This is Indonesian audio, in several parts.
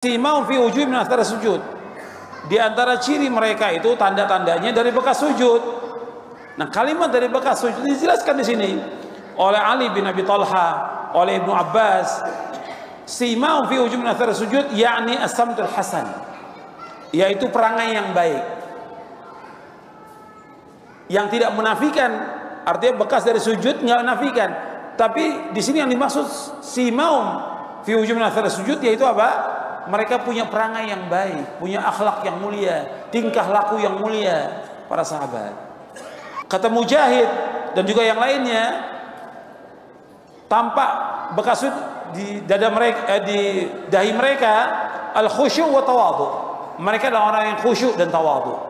Simahum fi wujuhihim min athari sujud. Di antara ciri mereka itu tanda-tandanya dari bekas sujud. Nah, kalimat dari bekas sujud dijelaskan di sini oleh Ali bin Abi Thalha, oleh Ibnu Abbas. Simahum fi wujuhihim min athari sujud yakni as-samtul hasan, yaitu perangai yang baik, yang tidak menafikan. Artinya bekas dari sujud nggak menafikan, tapi di sini yang dimaksud simahum fi wujuhihim min athari sujud yaitu apa? Mereka punya perangai yang baik, punya akhlak yang mulia, tingkah laku yang mulia, para sahabat. Kata Mujahid dan juga yang lainnya, tampak bekas di dada mereka, di dahi mereka, al khusyuk wa tawadhu. Mereka adalah orang yang khusyuk dan tawadhu.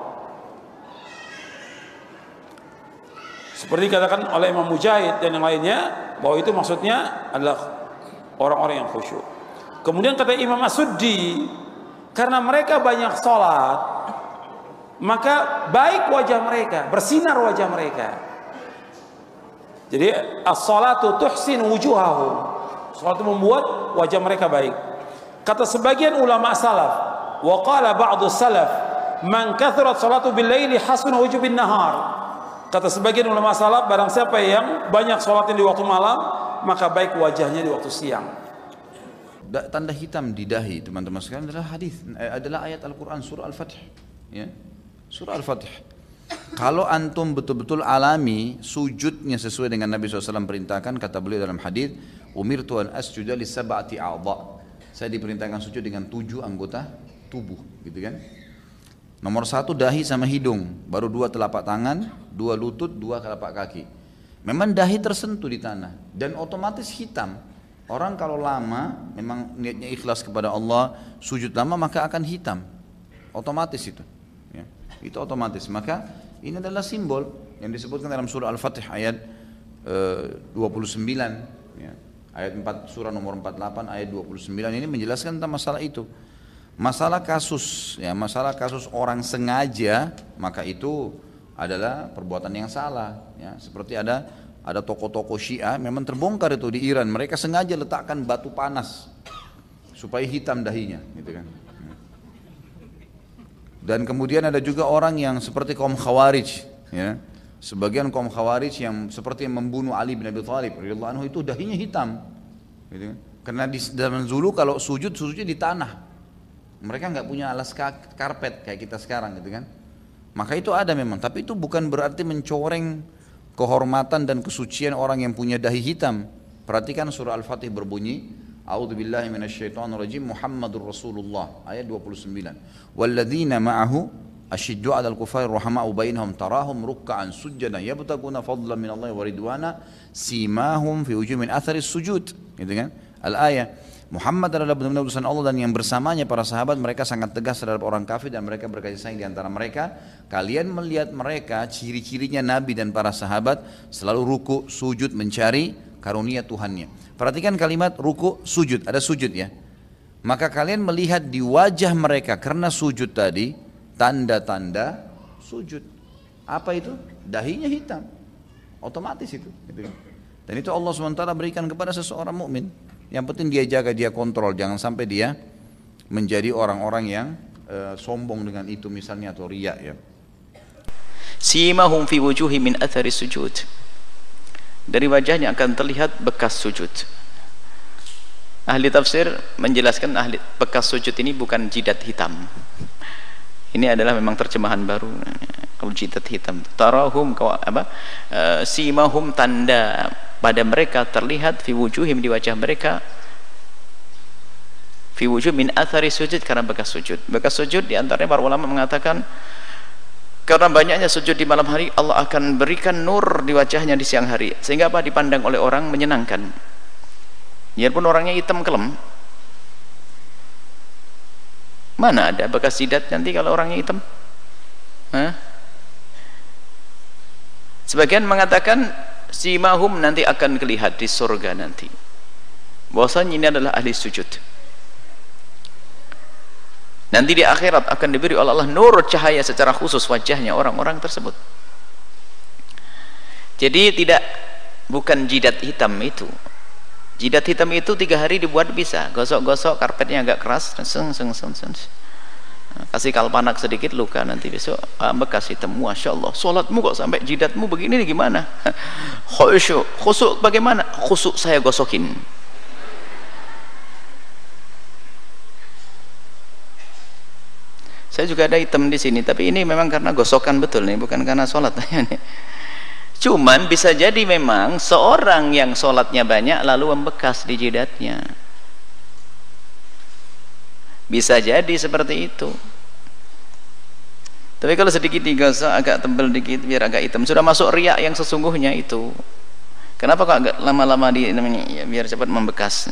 Seperti dikatakan oleh Imam Mujahid dan yang lainnya, bahwa itu maksudnya adalah orang-orang yang khusyuk. Kemudian kata Imam As-Suddi, karena mereka banyak sholat, maka baik wajah mereka, bersinar wajah mereka. Jadi as-sholatu tuhsin wujuhahum, sholat itu membuat wajah mereka baik. Kata sebagian ulama salaf, wa qala ba'du salaf, man kathurat sholatu bil laili hasuna wujuh bin nahar. Kata sebagian ulama salaf, barang siapa yang banyak sholatnya di waktu malam, maka baik wajahnya di waktu siang. Tanda hitam di dahi teman-teman sekalian adalah hadis, adalah ayat Al-Quran surah Al-Fatih, ya, surah Al-Fatih. Kalau antum betul-betul alami sujudnya sesuai dengan Nabi SAW perintahkan, kata beliau dalam hadis, umirtu an asjuda li sab'ati a'dha, saya diperintahkan sujud dengan 7 anggota tubuh, gitu kan. Nomor 1 dahi sama hidung, baru 2 telapak tangan, 2 lutut, 2 telapak kaki. Memang dahi tersentuh di tanah dan otomatis hitam. Orang kalau lama, memang niatnya ikhlas kepada Allah, sujud lama maka akan hitam, otomatis itu, ya. Itu otomatis. Maka ini adalah simbol yang disebutkan dalam surah Al-Fatih ayat 29, ya. Ayat 4 surah nomor 48 ayat 29 ini menjelaskan tentang masalah itu. Masalah kasus, ya, masalah kasus orang sengaja, maka itu adalah perbuatan yang salah, ya. Seperti ada tokoh-tokoh Syiah memang terbongkar itu di Iran, mereka sengaja letakkan batu panas supaya hitam dahinya, gitu kan. Dan kemudian ada juga orang yang seperti kaum Khawarij, ya. Sebagian kaum Khawarij yang seperti yang membunuh Ali bin Abi Thalib radhiyallahu anhu itu dahinya hitam, gitu kan. Karena di zaman dulu kalau sujudnya di tanah, mereka nggak punya alas karpet kayak kita sekarang, gitu kan. Maka itu ada memang, tapi itu bukan berarti mencoreng kehormatan dan kesucian orang yang punya dahi hitam. Perhatikan surah Al-Fatih berbunyi, A'udzubillahi minasyaitonirrajim, Muhammadur Rasulullah, ayat 29. Walladzina ma'ahu asyiddu 'alal kufari rahama'u bainahum tarahum ruk'an sujjadan yabtaguna fadlan minallahi wa ridwana simahum fi wujuhihim min atharis sujud, gitu kan. Al-ayah, Muhammad adalah benar-benar utusan Allah dan yang bersamanya para sahabat, mereka sangat tegas terhadap orang kafir dan mereka berkasih sayang di antara mereka. Kalian melihat mereka, ciri-cirinya Nabi dan para sahabat selalu ruku, sujud, mencari karunia Tuhannya. Perhatikan kalimat ruku, sujud, ada sujud, ya. Maka kalian melihat di wajah mereka karena sujud tadi tanda-tanda sujud. Apa itu? Dahinya hitam, otomatis itu, gitu. Dan itu Allah SWT berikan kepada seseorang mukmin. Yang penting dia jaga, dia kontrol, jangan sampai dia menjadi orang-orang yang sombong dengan itu misalnya, atau riya, ya. Simahum fi wujuhi min athari sujud, dari wajahnya akan terlihat bekas sujud. Ahli tafsir menjelaskan bekas sujud ini bukan jidat hitam. Ini adalah memang terjemahan baru. Kalau jidat hitam, tarahum simahum, tanda pada mereka terlihat, fi wujuhim, di wajah mereka, fi wujuh min athari sujud, karena bekas sujud. Bekas sujud diantaranya para ulama mengatakan karena banyaknya sujud di malam hari, Allah akan berikan nur di wajahnya di siang hari, sehingga apa, dipandang oleh orang menyenangkan. Biarpun orangnya hitam kelem, mana ada bekas jidat nanti kalau orangnya hitam? Sebagian mengatakan simahum nanti akan kelihatan di surga nanti, bahwasanya ini adalah ahli sujud. Nanti di akhirat akan diberi oleh Allah nur, cahaya secara khusus wajahnya orang-orang tersebut. Jadi bukan jidat hitam itu, Jidat hitam itu 3 hari dibuat bisa, gosok-gosok karpetnya agak keras, kasih kalpanak sedikit luka, nanti besok bekas hitam. Masya Allah, sholatmu kok sampai jidatmu begini nih, gimana? Khusuk bagaimana? Khusuk saya gosokin. Saya juga ada hitam di sini, tapi ini memang karena gosokan betul nih, bukan karena sholat. Cuman bisa jadi memang seorang yang sholatnya banyak lalu membekas di jidatnya, bisa jadi seperti itu. Tapi kalau sedikit digosok agak tebal dikit biar agak hitam, sudah masuk riak yang sesungguhnya itu. Kenapa kok agak lama-lama di namanya ya, biar cepat membekas.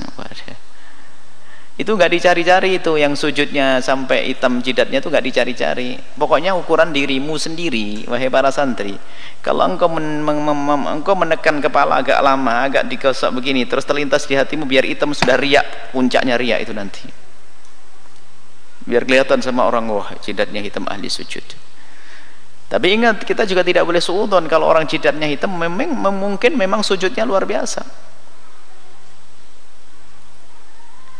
Itu nggak dicari-cari, itu yang sujudnya sampai hitam jidatnya itu nggak dicari-cari. Pokoknya ukuran dirimu sendiri, wahai para santri. Kalau engkau menekan kepala agak lama, agak digosok begini, terus terlintas di hatimu biar hitam, sudah riak, puncaknya riak itu nanti. Biar kelihatan sama orang, wah jidatnya hitam ahli sujud. Tapi ingat, kita juga tidak boleh suudzon kalau orang jidatnya hitam, mungkin memang sujudnya luar biasa.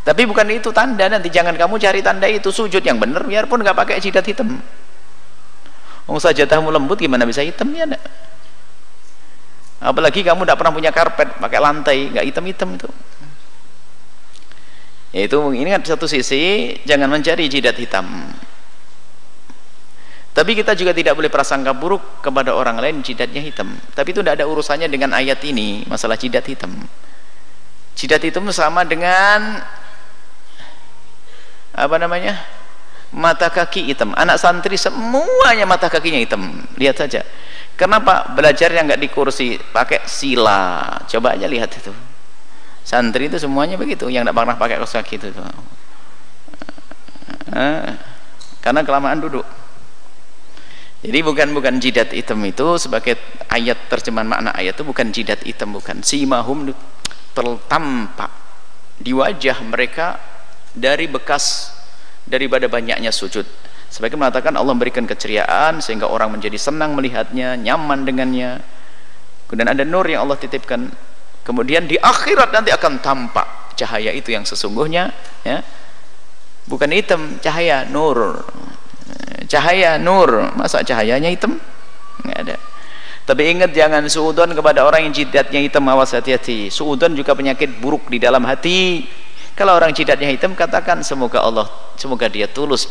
Tapi bukan itu tanda, nanti jangan kamu cari tanda itu. Sujud yang benar biarpun nggak pakai jidat hitam. Sajadahmu lembut gimana bisa hitam ya? Apalagi kamu tidak pernah punya karpet, pakai lantai nggak hitam-hitam itu. Ya itu ini kan satu sisi, jangan mencari jidat hitam. Tapi kita juga tidak boleh prasangka buruk kepada orang lain jidatnya hitam. Tapi itu tidak ada urusannya dengan ayat ini, masalah jidat hitam. Jidat hitam sama dengan apa namanya, mata kaki hitam. Anak santri semuanya mata kakinya hitam, lihat saja. Kenapa? Belajarnya nggak di kursi, pakai sila. Coba aja lihat itu, santri itu semuanya begitu, yang nggak pernah pakai kaos kaki itu. Karena kelamaan duduk. Jadi bukan jidat hitam itu sebagai ayat terjemahan makna ayat itu bukan jidat hitam, bukan. Simahum tertampak di wajah mereka dari bekas daripada banyaknya sujud. Sebagian mengatakan Allah memberikan keceriaan sehingga orang menjadi senang melihatnya, nyaman dengannya. Kemudian ada nur yang Allah titipkan. Kemudian di akhirat nanti akan tampak cahaya itu yang sesungguhnya, ya. Bukan hitam, cahaya nur. Cahaya nur, masa cahayanya hitam? Nggak ada. Tapi ingat, jangan suudzon kepada orang yang jidatnya hitam, awas hati-hati. Suudzon juga penyakit buruk di dalam hati. Kalau orang jidatnya hitam, katakan semoga dia tulus